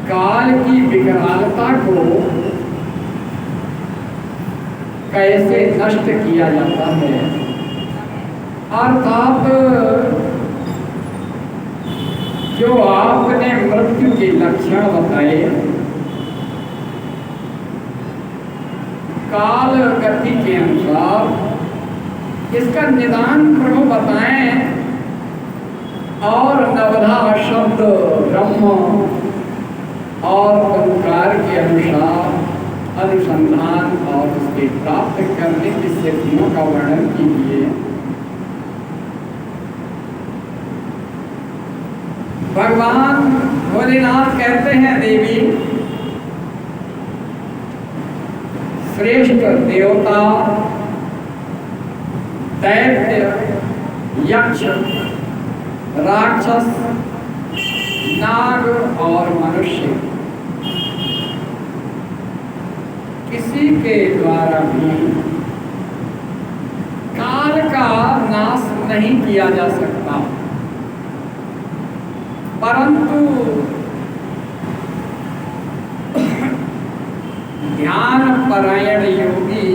काल की विकरालता को कैसे नष्ट किया जाता है, अर्थात जो आपने मृत्यु के लक्षण बताए, काल गति के अनुसार इसका निदान प्रभु बताएं और नवधा शब्द ब्रह्म और ओंकार के अनुसार अनुसंधान और उसके प्राप्त करने की सिद्धियों का वर्णन कीजिए। भगवान भोलेनाथ कहते हैं, देवी श्रेष्ठ देवता, दैत्य, यक्ष, राक्षस, नाग और मनुष्य किसी के द्वारा भी काल का नाश नहीं किया जा सकता, परंतु ध्यान परायण योगी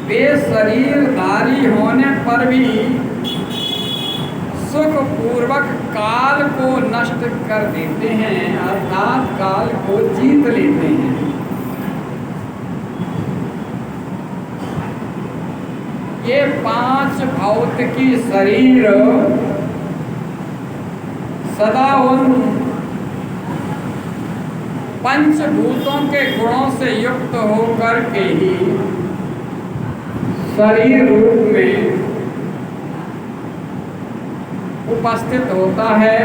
वे शरीरधारी होने पर भी सुख पूर्वक काल को नष्ट कर देते हैं, अर्थात काल को जीत लेते हैं। ये 5 भौतिकी शरीर सदा उन पंचभूतों के गुणों से युक्त होकर के ही शरीर रूप में उपस्थित होता है,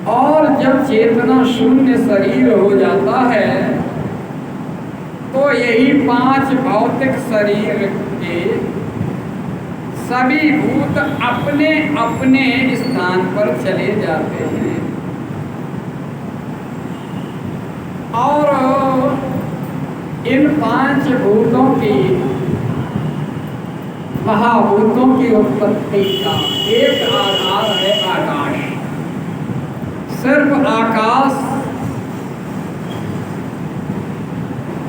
और जब चेतना शून्य शरीर हो जाता है तो यही 5 भौतिक शरीर के सभी भूत अपने अपने स्थान पर चले जाते हैं और इन 5 भूतों की महाभूतों की उत्पत्ति का एक आधार है आकाश। सिर्फ आकाश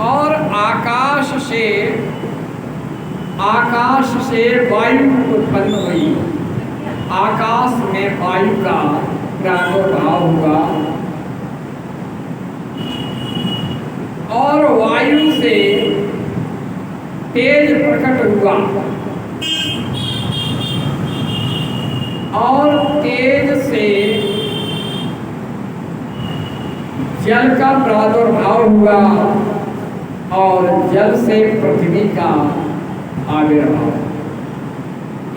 और आकाश से वायु उत्पन्न हुई, आकाश में वायु का प्रादुर्भाव हुआ और वायु से तेज प्रकट हुआ और तेज से जल का प्रादुर्भाव हुआ और जल से पृथ्वी का आविर्भाव,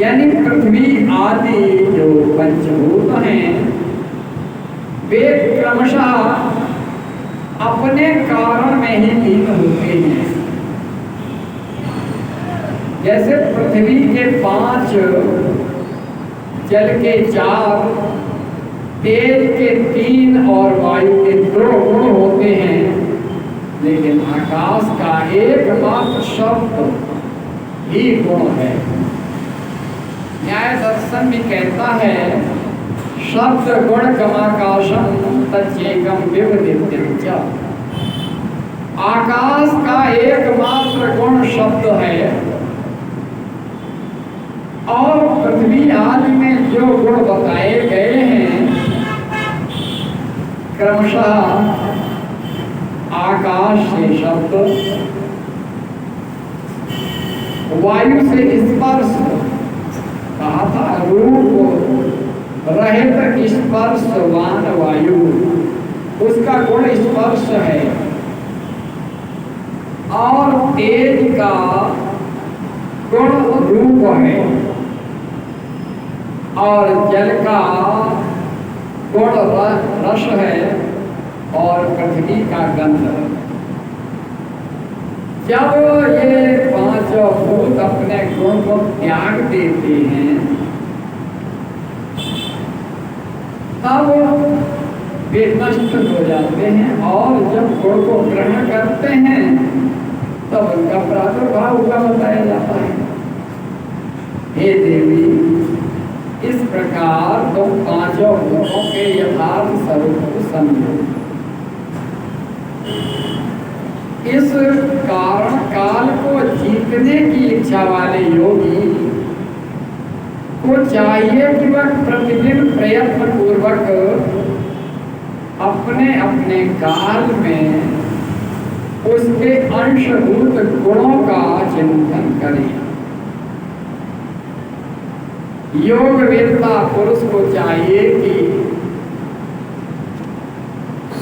यानी पृथ्वी आदि जो पंचभूत हैं वे क्रमशः अपने कारण में ही लीन होते हैं। जैसे पृथ्वी के 5, जल के 4, तेज के 3 और वायु के 2 गुण होते हैं, लेकिन आकाश का एकमात्र शब्द ही गुण है। न्याय दर्शन भी कहता है, शब्द गुण गमाकाशम तच्चेकम विवनित्यं च। आकाश का एकमात्र गुण शब्द है और पृथ्वी आदि में जो गुण बताए गए हैं क्रमशः आकाश से शब्द, वायु से स्पर्श कहा था, रूप रहित स्पर्शवान वायु उसका गुण स्पर्श है, और तेज का गुण रूप है और जल का गुण रस है और पृथ्वी का गंध। जब ये 5 भूत अपने गुण को त्याग देते हैं तब वे नष्ट हो जाते हैं, और जब गुण को ग्रहण करते हैं तब उनका प्रादुर्भाव हुआ बताया जाता है। हे देवी, इस प्रकार तुम 5 भूतों के यथार्थ संयोग। इस कारण काल को जीतने की इच्छा वाले योगी को चाहिए कि वह प्रतिदिन प्रयत्न पूर्वक अपने अपने काल में उसके अंशभूत गुणों का चिंतन करें। योगवेत्ता पुरुष को चाहिए कि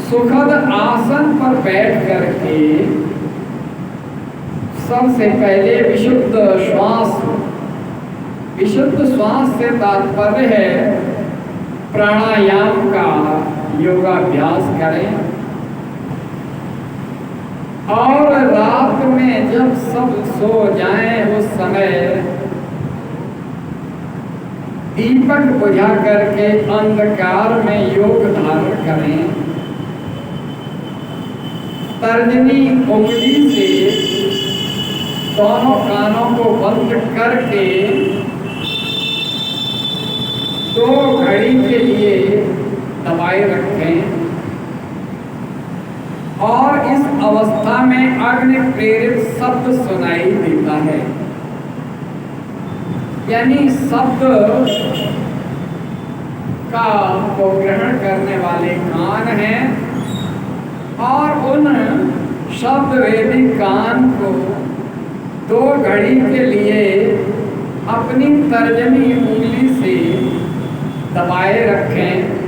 सुखद आसन पर बैठ करके सबसे पहले विशुद्ध श्वास से तात्पर्य है प्राणायाम का योगाभ्यास करें। और रात में जब सब सो जाएं उस समय दीपक बुझा करके अंधकार में योग धारण करें। तर्जनी उंगली से दोनों कानों को बंद करके 2 घड़ी के लिए दबाए रखें और इस अवस्था में अग्नि प्रेरित शब्द सुनाई देता है। यानी शब्द का को ग्रहण करने वाले कान हैं और उन शब्द वेदी कान को 2 घड़ी के लिए अपनी तर्जनी उंगली से दबाए रखें।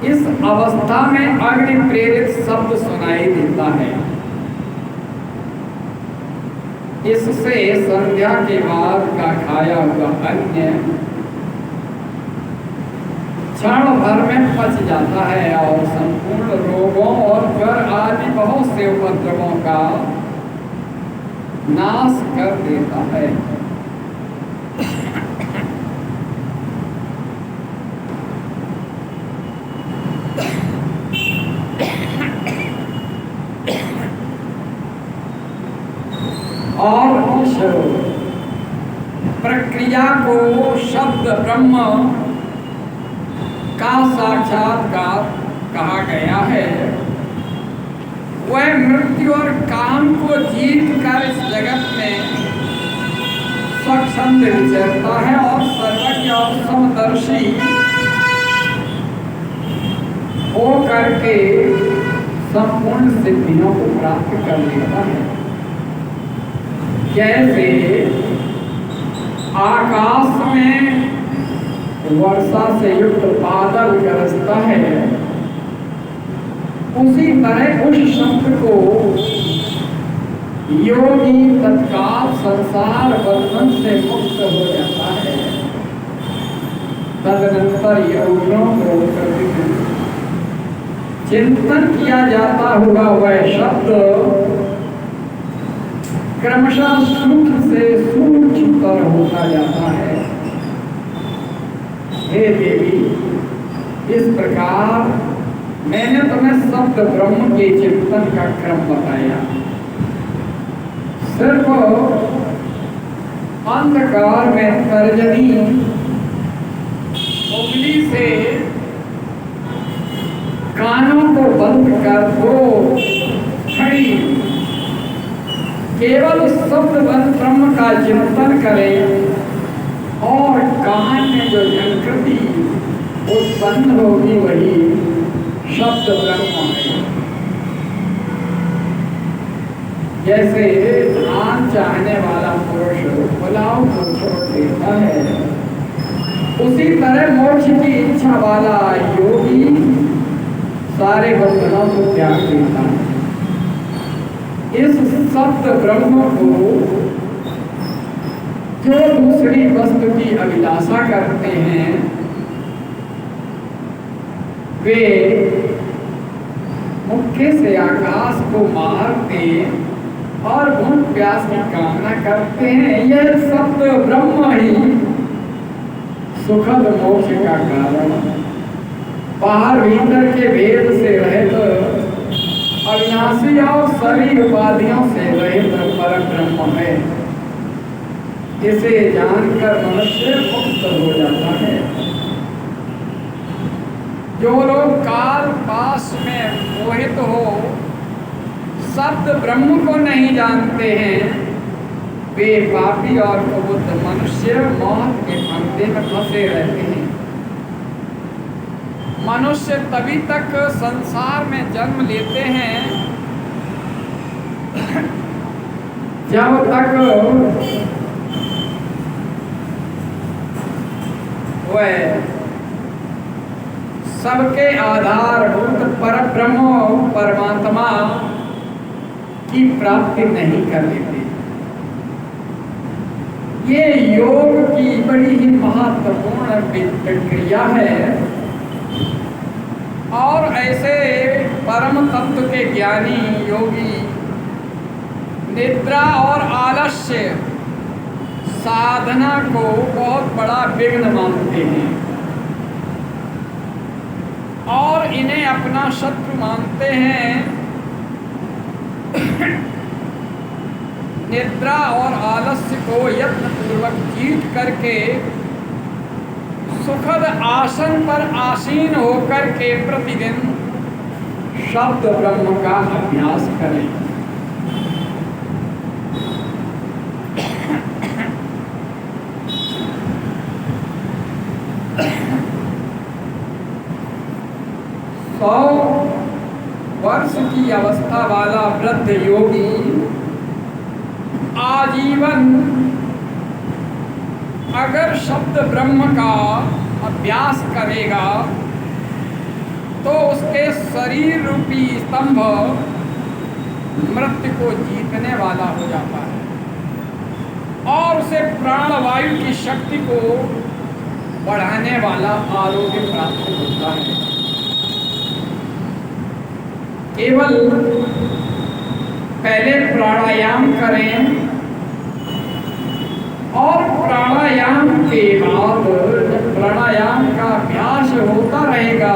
इस अवस्था में अग्नि प्रेरित शब्द सुनाई देता है। इससे संध्या के बाद का खाया हुआ अन्न क्षण भर में पच जाता है और संपूर्ण रोगों और ज्वर आदि बहुत से उपद्रवों का नाश कर देता है। और इस प्रक्रिया को शब्द ब्रह्म का साक्षात्कार कहा गया है। वह मृत्यु और काम को जीत कर इस जगत में स्वच्छंद विचरता है और सर्वज्ञ और समदर्शी हो करके संपूर्ण सिद्धियों को प्राप्त कर लेता है। जैसे आकाश में वर्षा से युक्त बादल गरजता है, उसी तरह उस शब्द को योगी तत्काल संसार बंधन से मुक्त हो जाता है। तदनंतर योगियों को चिंतन किया जाता हुआ वह शब्द क्रमशः सूक्ष्म से सूक्ष्मतर होता जाता है। हे देवी, इस प्रकार मैंने तुम्हें शब्द ब्रह्म के चिंतन का क्रम बताया। सिर्फ अंधकार में तर्जनी उंगली से कानों को बंद कर 2 घड़ी केवल शब्द ब्रह्म का चिंतन करें और कान में जो झंकृति उत्पन्न होगी वही शब्द ब्रह्म है। जैसे धान चाहने वाला पुरुष पुलाव को छोड़ देता है, उसी तरह मोक्ष की इच्छा वाला योगी सारे बंधनों को त्याग देता है। इस शब्द ब्रह्म को जो दूसरी वस्तु की अभिलाषा करते हैं वे मुक्के से आकाश को मारते और भूख प्यास की कामना करते हैं। यह शब्द ब्रह्म ही सुखद मोक्ष का कारण, बाहर भीतर के भेद से रहित अविनाशी और सभी उपाधियों से रहित परम ब्रह्म है। इसे जानकर मनुष्य मुक्त हो जाता है। जो लोग काल पाश में मोहित हो शब्द ब्रह्म को नहीं जानते हैं, वे पापी और कुबुद्ध मनुष्य मौत के फंदे में फंसे रहते हैं। मनुष्य तभी तक संसार में जन्म लेते हैं जब तक वह सबके आधारभूत परब्रह्म परमात्मा की प्राप्ति नहीं कर लेते। ये योग की बड़ी ही महत्वपूर्ण प्रक्रिया है और ऐसे परम तत्व के ज्ञानी योगी निद्रा और आलस्य साधना को बहुत बड़ा विघ्न मानते हैं और इन्हें अपना शत्रु मानते हैं। निद्रा और आलस्य को यत्नपूर्वक जीत करके सुखद आसन पर आसीन होकर के प्रतिदिन शब्द ब्रह्म का अभ्यास करें। सौ वर्ष की अवस्था वाला वृद्ध योगी आजीवन अगर शब्द ब्रह्म का अभ्यास करेगा तो उसके शरीर रूपी स्तंभ मृत्यु को जीतने वाला हो जाता है और उसे प्राणवायु की शक्ति को बढ़ाने वाला आरोग्य प्राप्त होता है। केवल पहले प्राणायाम करें और प्राणायाम के बाद जब प्राणायाम का अभ्यास होता रहेगा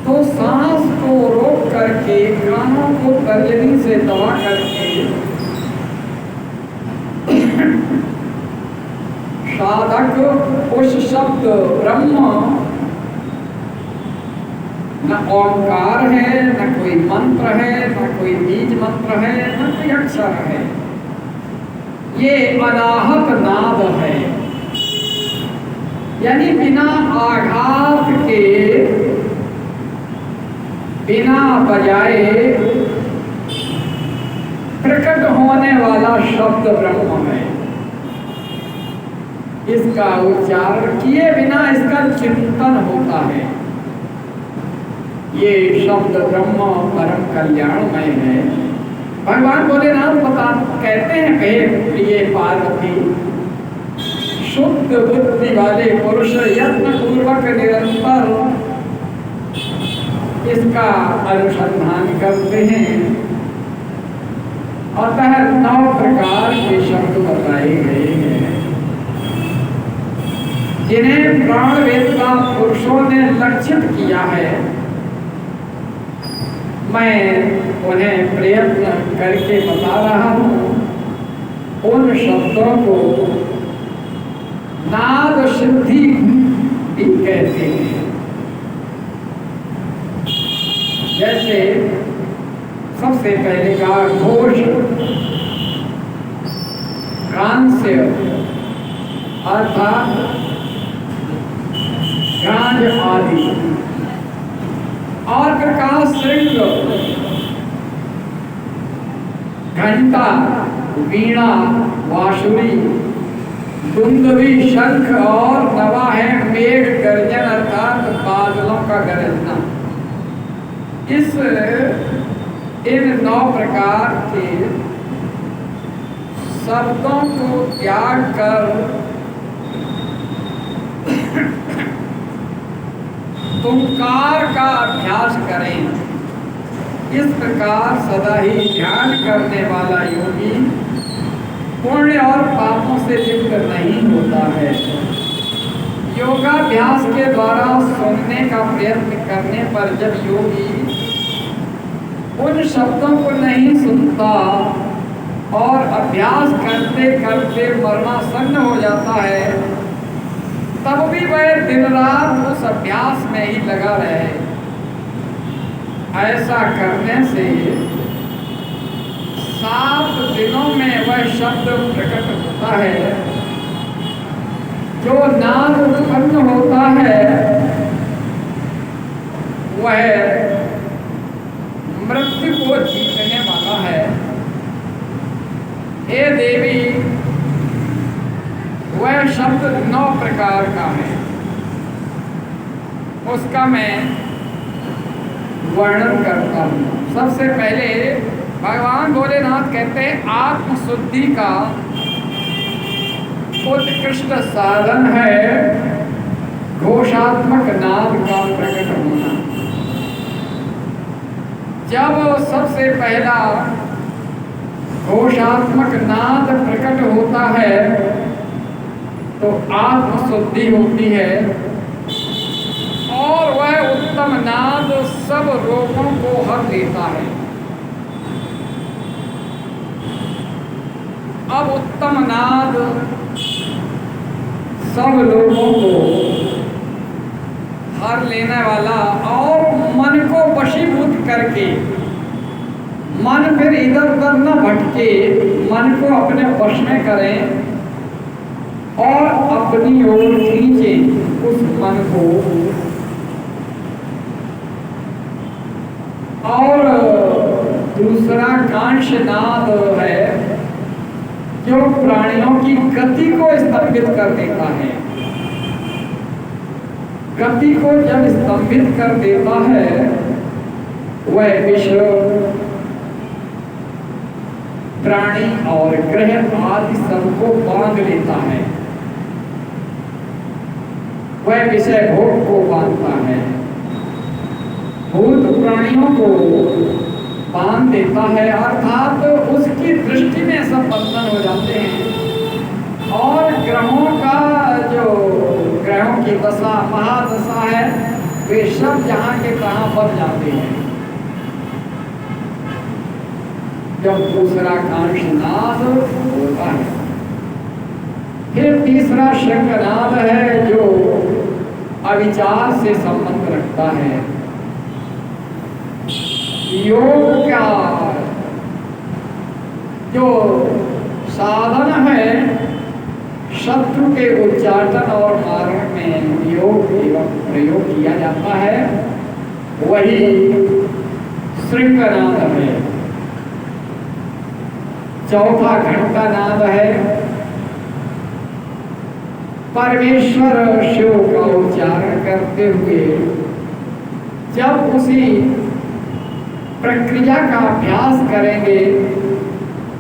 तो सांस को रोक करके कानों को तर्जनी से दबा करके साधक उस शब्द ब्रह्म, न ओंकार है, न कोई मंत्र है, न कोई बीज मंत्र है, न कोई अक्षर है, ये अनाहत नाद है, यानी बिना आघात के बिना बजाए प्रकट होने वाला शब्द ब्रह्म है। इसका उच्चारण किए बिना इसका चिंतन होता है। ये शब्द ब्रह्म परम कल्याणमय है। भगवान भोलेनाथ कहते हैं, कहे प्रिय पार्वती, शुद्ध बुद्धि वाले पुरुष यत्न पूर्वक निरंतर इसका अनुसंधान करते हैं। अतः 9 प्रकार के शब्द बताए गए हैं जिन्हें प्राणवेत्ता पुरुषों ने लक्षित किया है। मैं उन्हें प्रयत्न करके बता रहा हूँ। उन शब्दों को नाद सिद्धि भी कहते हैं। जैसे सबसे पहले का घोष, कांस्य अर्थात गांज आदि, और फिर कहा श्रृंग, घंटा, वीणा, बांसुरी, दुंदुभी, शंख और नवा है मेघ गर्जन अर्थात बादलों का गरजना। इन 9 प्रकार के शब्दों को त्याग कर ओंकार का अभ्यास करें। इस प्रकार सदा ही ध्यान करने वाला योगी पुण्य और पापों से लिप्त नहीं होता है। योगाभ्यास के द्वारा सुनने का प्रयत्न करने पर जब योगी उन शब्दों को नहीं सुनता और अभ्यास करते करते मरणासन्न हो जाता है, तब भी वह दिन रात उस उस अभ्यास में ही लगा रहे। ऐसा करने से 7 दिनों में वह शब्द प्रकट होता है। जो नाद उत्पन्न होता है वह मृत्यु को जीतने वाला है। हे देवी, वह शब्द 9 प्रकार का है, उसका मैं वर्णन करता हूँ। सबसे पहले भगवान भोलेनाथ कहते हैं आत्मशुद्धि का उत्कृष्ट साधन है घोषात्मक नाद का प्रकट होना। जब सबसे पहला घोषात्मक नाद प्रकट होता है तो आत्मशुद्धि होती है और वह उत्तम नाद सब रोगों को हर लेता है। अब उत्तम नाद सब लोगों को हर लेने वाला और मन को वशीभूत करके मन फिर इधर उधर न भटके, मन को अपने वश में करें और अपनी ओर खींचे उस मन को। और दूसरा कांशनाद है जो प्राणियों की गति को स्तंभित कर देता है। गति को जब स्तंभित कर देता है वह विश्व, प्राणी और ग्रह आदि सबको बांध लेता है। वह विषय भोग को बांधता है, भूत प्राणियों को बांध देता है, अर्थात उसकी दृष्टि में सब बंधन हो जाते हैं। और ग्रहों का जो ग्रहों की दशा महादशा है वे सब जहाँ के तहाँ बन जाते हैं। जब दूसरा कांशनाद होता है, फिर तीसरा शंखनाद है जो अविचार से संबंध रखता है। योग का जो साधन है शत्रु के उच्चाटन और मारण में योग एवं प्रयोग किया जाता है, वही श्रृंगनाद है। चौथा घंटानाद है। परमेश्वर शिव का उच्चारण करते हुए जब उसी प्रक्रिया का अभ्यास करेंगे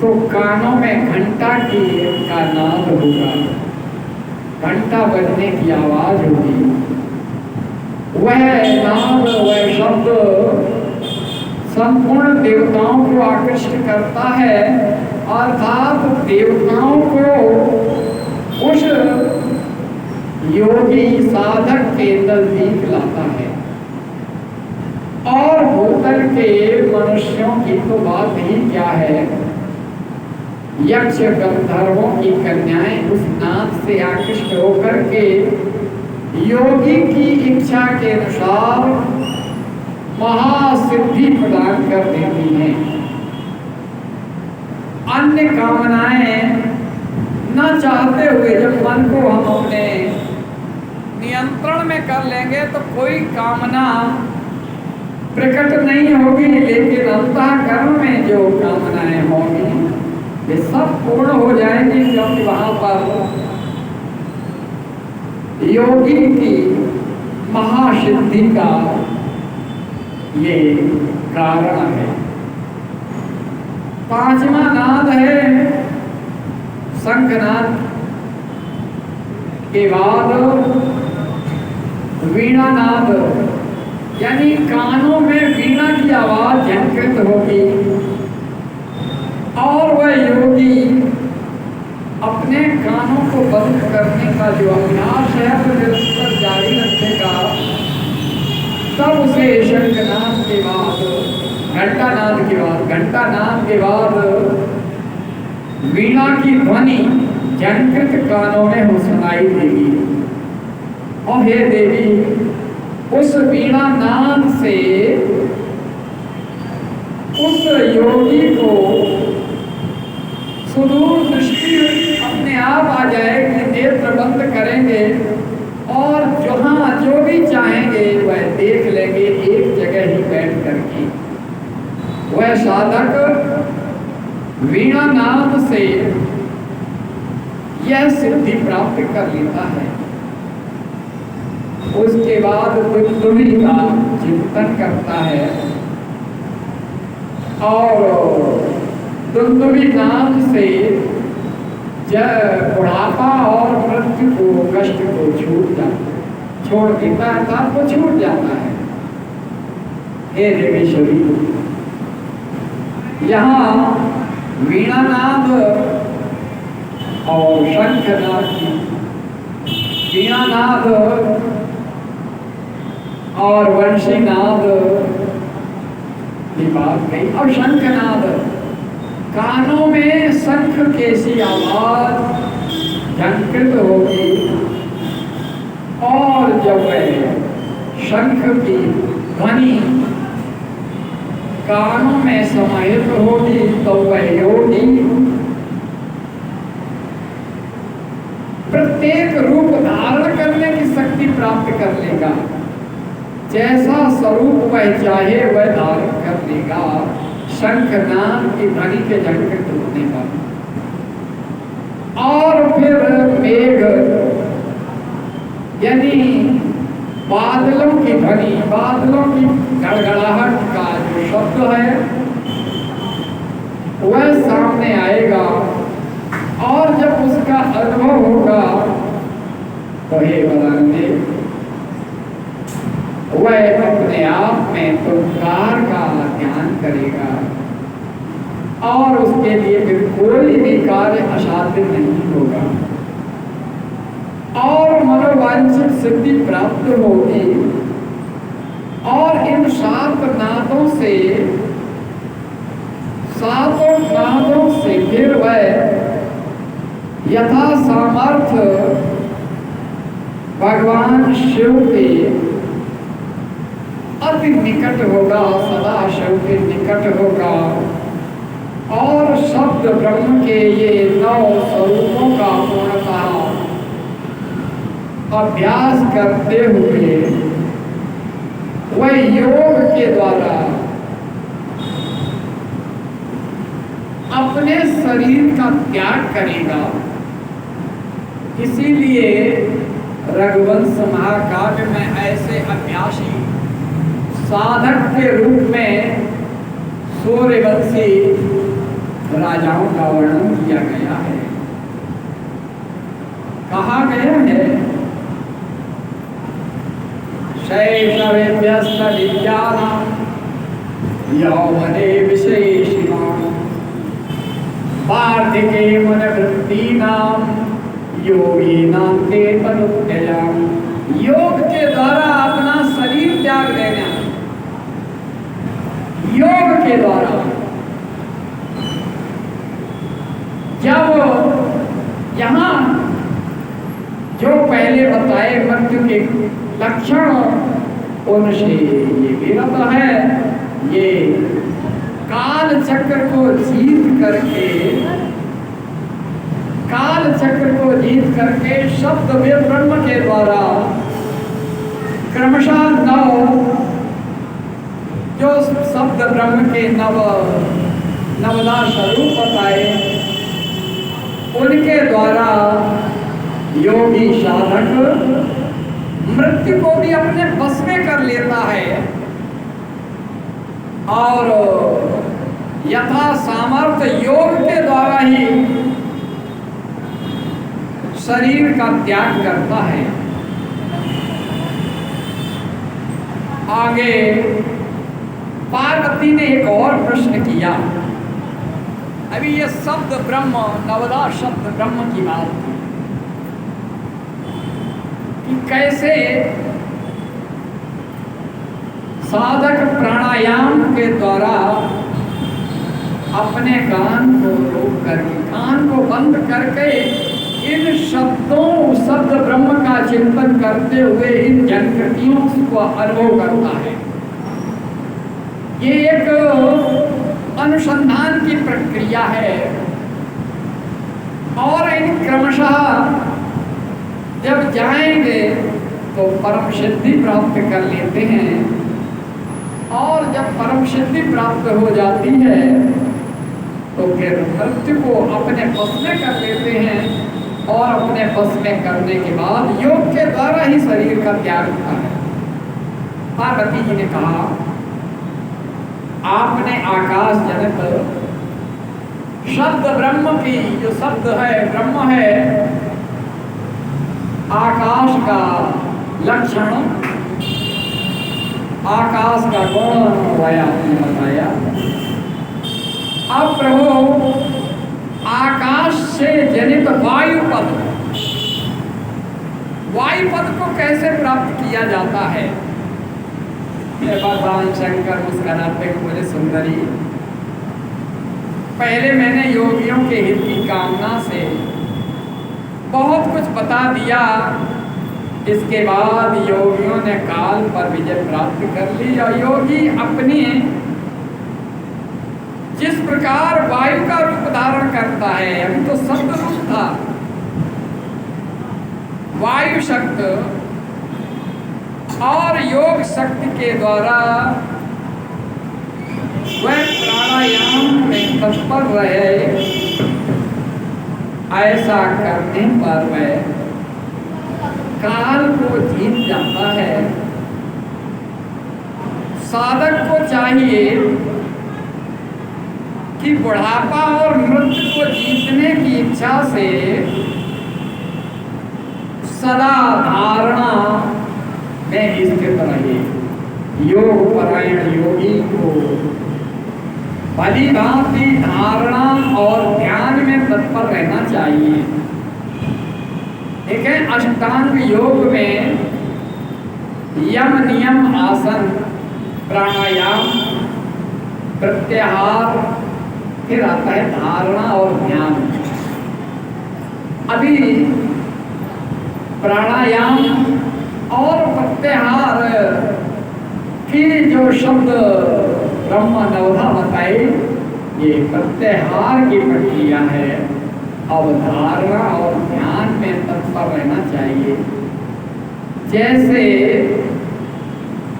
तो कानों में घंटा का नाद होगा, घंटा बजने की आवाज होगी। वह नाद, वह शब्द संपूर्ण देवताओं को आकृष्ट करता है, अर्थात देवताओं को उस योगी साधक के नजदीक लाता है। और भूतल के मनुष्यों की तो बात ही क्या है, यक्ष गंधर्वों की कन्याएं उस नाद से आकृष्ट होकर के योगी की इच्छा के अनुसार महासिद्धि प्रदान कर देती हैं। अन्य कामनाएं न चाहते हुए जब मन को हम अपने नियंत्रण में कर लेंगे तो कोई कामना प्रकट नहीं होगी, लेकिन अंतःकरण में जो कामनाएं होंगी वे सब पूर्ण हो जाएंगी, क्योंकि वहां पर योगी की महासिद्धि का ये कारण है। पांचवा नाद है शंखनाद के बाद वीणा नाद, यानी कानों में वीणा की आवाज झंकृत होगी और वह योगी अपने कानों को बंद करने का जो अभ्यास है वो निरंतर जारी रखेगा। तब उसे शंखनाद के बाद, घंटानाद के बाद वीणा की ध्वनि झंकृत कानों में हो सुनाई देगी। और हे देवी, उस वीणा नाद से उस योगी को सुदूर दृष्टि अपने आप आ जाएगी, नेत्र बंद करेंगे और जहाँ जो भी चाहेंगे वह देख लेंगे एक जगह ही बैठ करके। वह साधक वीणा नाद से यह सिद्धि प्राप्त कर लेता है। उसके बाद दुर्दुमी का चिंतन करता है और दुर्दुमी नाद से बुढ़ापा और मृत्यु को, कष्ट को छोड़ देता है, अर्थात वो छूट जाता है। हे देवेश्वरी, यहाँ वीणानाद और शंखनाद की, वीणानाद और वंशीनाद की बात गई। और शंखनाद, कानों में शंख कैसी आवाज झंकृत होगी और जब वह शंख की ध्वनि कानों में समाहित होगी तो वह योगी प्रत्येक रूप धारण करने की शक्ति प्राप्त कर लेगा। जैसा स्वरूप वह चाहे वह धारण कर लेगा, शंखनाद की ध्वनि के झंकृत होने पर। और फिर मेघ यानी बादलों की ध्वनि, बादलों की गड़गड़ाहट का जो शब्द है वह सामने आएगा और जब उसका अनुभव होगा तो हे बलरामदेव, वह अपने आप में तुमकार का ध्यान करेगा और उसके लिए फिर कोई भी कार्य असाध्य नहीं होगा और मनोवांछित सिद्धि प्राप्त होगी। और इन सातों नादों से फिर वह यथा सामर्थ्य भगवान शिव के अति निकट होगा, सदा शिव के निकट होगा और शब्द ब्रह्म के ये 9 स्वरूपों का पूर्णतः अभ्यास करते हुए वह योग के द्वारा अपने शरीर का त्याग करेगा। इसीलिए रघुवंश महाकाव्य में ऐसे अभ्यासी साधक के रूप में सूर्यवंशी राजाओं का वर्णन किया गया है। कहा गया है शैशवेभ्यस्तविद्यानां यौवने विशेषिणां वार्धिके मनवृत्तीनां योगिनां ते तनुत्ययां। योग के द्वारा अपना शरीर त्याग देना, योग के द्वारा जब यहाँ जो पहले बताए मृत्यु के लक्षण उनसे ये विरत है, ये काल चक्र को जीत करके शब्द में ब्रह्म के द्वारा क्रमशः 9 जो शब्द ब्रह्म के नवदा स्वरूप बताए उनके द्वारा योगी साधक मृत्यु को भी अपने बस में कर लेता है और यथा सामर्थ्य योग के द्वारा ही शरीर का त्याग करता है। आगे पार्वती ने एक और प्रश्न किया। अभी ये शब्द ब्रह्म, नवदा शब्द ब्रह्म की बात थी कि कैसे साधक प्राणायाम के द्वारा अपने कान को रोक करके, कान को बंद करके इन शब्दों शब्द ब्रह्म का चिंतन करते हुए इन जनकृतियों को अनुभव करता है। ये एक अनुसंधान की प्रक्रिया है और इन क्रमशः जब जाएंगे तो परम सिद्धि प्राप्त कर लेते हैं और जब परम सिद्धि प्राप्त हो जाती है तो फिर मृत्यु को अपने बस में कर लेते हैं और अपने बस में करने के बाद योग के द्वारा ही शरीर का त्याग होता है। पार्वती जी ने कहा, आपने आकाश जनित शब्द ब्रह्म की, जो शब्द है ब्रह्म है, आकाश का लक्षण, आकाश का गुण आपने बताया। अब प्रभु आकाश से जनित वायुपद, वायुपद को कैसे प्राप्त किया जाता है? भगवान शंकर मुस्कुराते हुए बोले, सुंदरी, पहले मैंने योगियों के हित की कामना से बहुत कुछ बता दिया, इसके बाद योगियों ने काल पर विजय प्राप्त कर ली और योगी अपनी जिस प्रकार वायु का रूप धारण करता है, अभी तो शब्द रूप था, वायु शक्ति और योग शक्ति के द्वारा वह प्राणायाम में तत्पर रहे, ऐसा करने पर वह काल को जीत जाता है। साधक को चाहिए कि बुढ़ापा और मृत्यु को जीतने की इच्छा से सदा धारणा में स्थित रहे। योग परायण योगी को भली भांति धारणा और ध्यान में तत्पर रहना चाहिए। देखें, अष्टांग योग में यम नियम आसन, प्राणायाम, प्रत्याहार, फिर आता है धारणा और ध्यान। अभी प्राणायाम और प्रत्याहार की जो शब्द ब्रह्म नवधा बताई, ये प्रत्याहार की प्रक्रिया है। अब धारणा और ध्यान में तत्पर रहना चाहिए। जैसे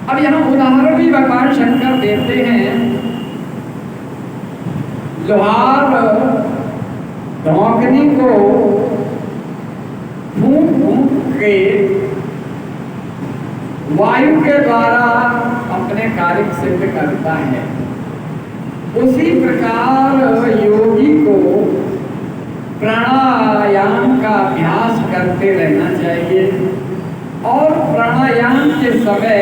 अब यहाँ उदाहरण भी भगवान शंकर देते हैं। लोहार धौंकनी को फूंक फूंक के वायु के द्वारा अपने कार्य सिद्ध करता है। उसी प्रकार योगी को प्राणायाम का अभ्यास करते रहना चाहिए और प्राणायाम के समय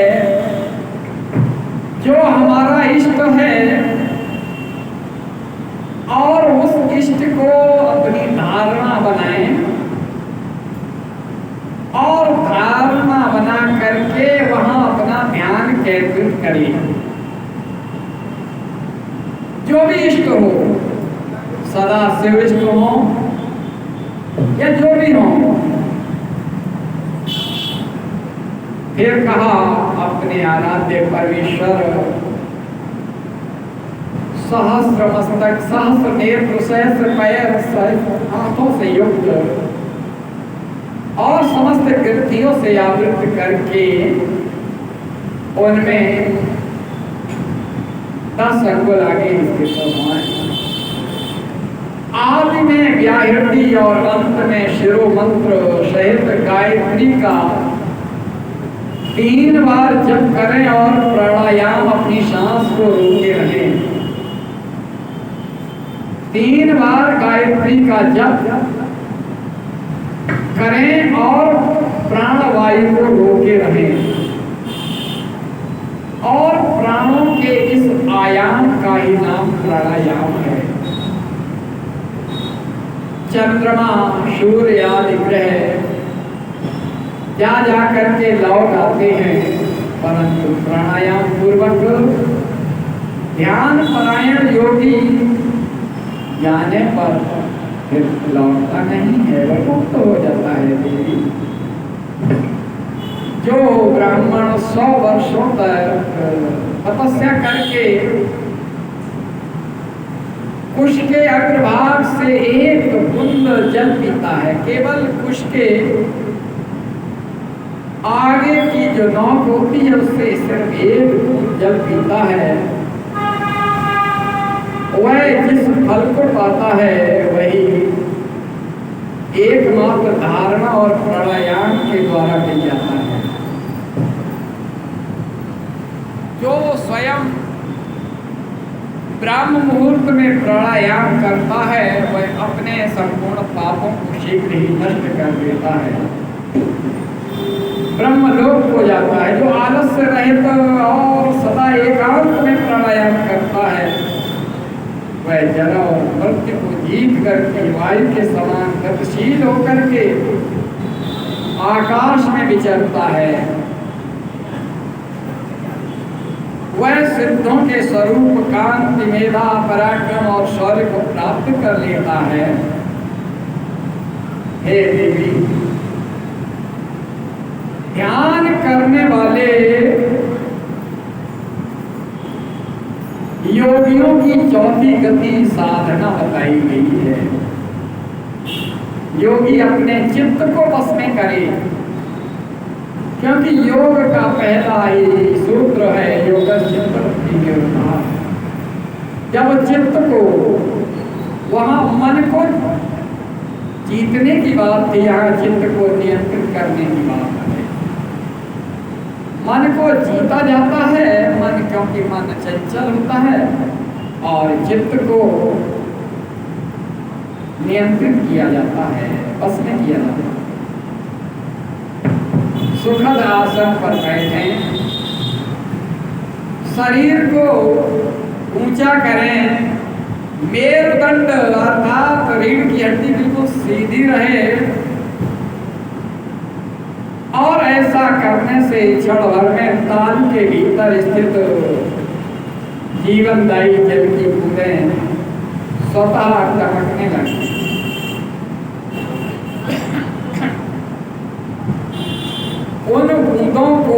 जो हमारा इष्ट है और उस इष्ट को अपनी धारणा बनाएं और धारणा बना करके वहां अपना ध्यान केंद्रित करें। जो भी इष्ट हो, सदा शिव इष्ट हो या जो भी हो, फिर कहा अपने आराध्य परमेश्वर सहस्र मस्तक, सहस्र नेत्र, सहस्र पैर, सहस्र हाथों से युक्त और समस्त ग्रंथियों से आवृत करके उनमें 10 अंगुल आगे स्थित हो। आदि में व्याहृति और अंत में शिरो मंत्र सहित गायत्री का 3 बार जप करें और प्राणायाम अपनी सांस को रोके रहें। 3 बार गायत्री का जप करें और प्राणवायु को रोके रहें और प्राणों के इस आयाम का ही नाम प्राणायाम है। चंद्रमा, सूर्य आदि ग्रह जा करके लौट आते हैं, परंतु प्राणायाम पूर्वक ध्यान परायण योगी जाने पर फिर लौटता नहीं है, वह मुक्त हो जाता है देवी। जो ब्राह्मण 100 वर्षों तक तपस्या करके कुश के अग्रभाग से एक बूंद जल पीता है, केवल कुश के आगे की जो नोक होती है उससे सिर्फ एक बूंद जल पीता है, वह जिस फल को पाता है वही एकमात्र धारणा और प्राणायाम के द्वारा मिल जाता है। जो स्वयं ब्रह्म मुहूर्त में प्राणायाम करता है वह अपने संपूर्ण पापों को शीघ्र ही नष्ट कर देता है, ब्रह्मलोक हो जाता है। जो आलस्य रहित और सदा एकांत में प्राणायाम करता है वह जरा और मृत्यु को जीत करके वायु के समान गतिशील होकर के आकाश में विचरता है। वह सिद्धों के स्वरूप कांति, मेधा, पराक्रम और शौर्य को प्राप्त कर लेता है। हे देवी, ध्यान करने वाले योगियों की चौथी गति साधना बताई गई है। योगी अपने चित्त को वश में करे, क्योंकि योग का पहला ही सूत्र है योगश्चित्तवृत्ति निरोधः। जब चित्त को, वहां मन को जीतने की बात थी, यहाँ चित्त को नियंत्रित करने की बात है। मन को जीता जाता है, मन क्योंकि मन चंचल होता है, और चित्त को नियंत्रित किया जाता है, बस में किया जाता है। सुखद आसन पर बैठें, शरीर को ऊंचा करें, मेरुदंड अर्थात रीढ़ की हड्डी बिल्कुल सीधी रहे, और ऐसा करने से क्षण भर में ताल के भीतर स्थित जीवनदायी जल की बूंदें स्वतः टपकने लगती। उन बूंदों को